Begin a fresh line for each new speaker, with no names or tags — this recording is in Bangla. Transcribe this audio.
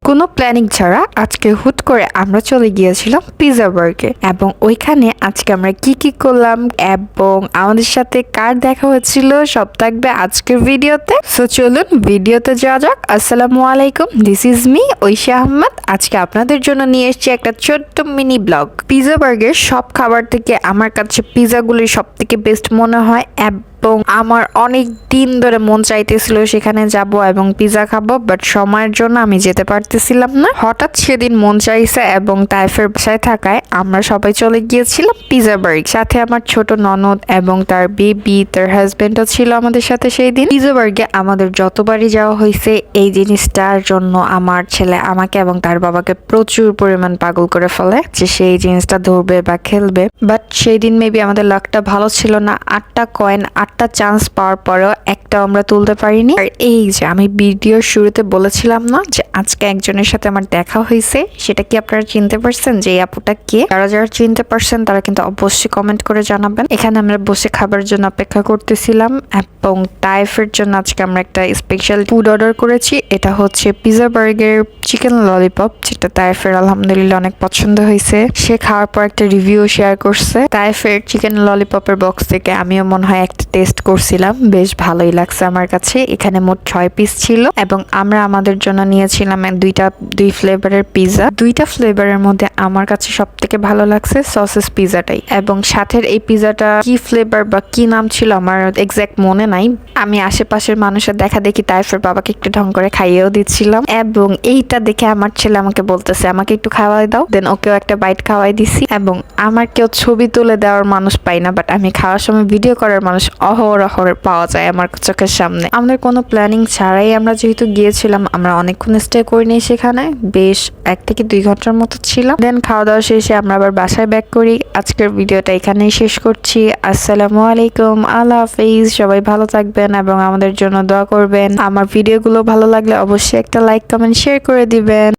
কোনো প্ল্যানিং ছাড়া আজকে হুট করে আমরা চলে গিয়েছিলাম পিৎজা বার্গে এবং ওইখানে আজকে আমরা কি কি করলাম এবং আমাদের সাথে কার দেখা হয়েছিল সব থাকবে আজকের ভিডিওতে। সো চলুন ভিডিওতে যাওয়া যাক। আসসালামু আলাইকুম, দিস ইজ মি ঐশা আহমেদ। আজকে আপনাদের জন্য নিয়ে এসেছি একটা ছোট্ট মিনি ব্লগ। পিৎজা বার্গের সব খাবার থেকে আমার কাছে পিৎজাগুলি সব থেকে বেস্ট মনে হয় এবং আমার অনেক দিন ধরে মন চাইতেছিল সেখানে যাব এবং পিৎজা খাবো, বাট সময়ের জন্য আমি যেতে পারতেছিলাম না। হঠাৎ সেদিন মন চাইছে এবং তাইফের বাসায় থাকায় আমরা সবাই চলে গিয়েছিলাম পিৎজা বার্গ। সাথে আমার ছোট ননদ এবং তার বেবি, তার হাজবেন্ডও ছিল আমাদের সাথে সেই দিন। পিৎজা বার্গে আমাদের যতবারই যাওয়া হয়েছে এই জিনিসটার জন্য আমার ছেলে আমাকে এবং তার বাবাকে প্রচুর পরিমাণ পাগল করে ফেলে যে সেই জিনিসটা ধরবে বা খেলবে। বাট সেই দিন মেবি আমাদের লাকটা ভালো ছিল না। 8টা কয়েন, 8টা চান্স পাওয়ার পরেও একটাও আমরা তুলতে পারিনি। আর এই যে আমি ভিডিওর শুরুতে বলেছিলাম না যে আজকে একজনের সাথে আমার দেখা হয়েছে, সেটা কি আপনারা চিনতে পারছেন যে এই আপুটা কে? যারা যারা চিনতে পারছেন তারা কিন্তু অবশ্যই কমেন্ট করে জানাবেন। এখানে আমরা বসে খাবার জন্য অপেক্ষা করতেছিলাম এবং তাইফের জন্য আজকে আমরা একটা স্পেশাল ফুড অর্ডার করেছি। এটা হচ্ছে পিৎজা বার্গের চিকেন ললিপপ, যেটা তাইফের আলহামদুলিল্লাহ অনেক পছন্দ হয়েছে। সে খাওয়ার পর একটা রিভিউ শেয়ার করছে। তাইফের চিকেন ললিপপের বক্স থেকে আমিও মনে হয় একটা টেস্ট করছিলাম, বেশ ভালোই লাগছে আমার কাছে। এখানে মোট 6 পিস ছিল এবং আমরা আমাদের জন্য নিয়েছিলাম দুই ফ্লেভারের পিৎজা। দুইটা ফ্লেভারের মধ্যে আমার কাছে সব থেকে ভালো লাগছে সসেস পিৎজাটাই। এবং সাথের এই পিৎজাটা কি ফ্লেভার বা কি নাম ছিল আমার এক্সাক্ট মনে নাই। আমি আশেপাশের মানুষের দেখা দেখি তাইফের বাবাকে একটু ঢং করে খাইয়েও দিচ্ছিলাম এবং এইটা দেখে আমার ছেলে আমাকে বলতেছে আমাকে একটু খাওয়াই দাও। দেন ওকেও একটা বাইট খাওয়াই দিছি। এবং আমার কেউ ছবি তুলে দেওয়ার মানুষ পাই না, বাট আমি খাওয়ার সময় ভিডিও করার মানুষ অহরহ পাওয়া যায় আমার চোখের সামনে। আমাদের কোনো প্ল্যানিং ছাড়াই আমরা যেহেতু গিয়েছিলাম, আমরা অনেকক্ষণ স্টে করিনি সেখানে, বেশ 1 থেকে 2 ঘন্টার মতো ছিলাম। দেন খাওয়া দাওয়া শেষে আমরা আবার বাসায় ব্যাক করি। আজকের ভিডিওটা এখানেই শেষ করছি। আসসালামু আলাইকুম, আল্লাহ হাফিজ। সবাই ভালো থাকবেন এবং আমাদের জন্য দোয়া করবেন। আমার ভিডিওগুলো ভালো লাগলে অবশ্যই একটা লাইক, কমেন্ট, শেয়ার করে দিবেন।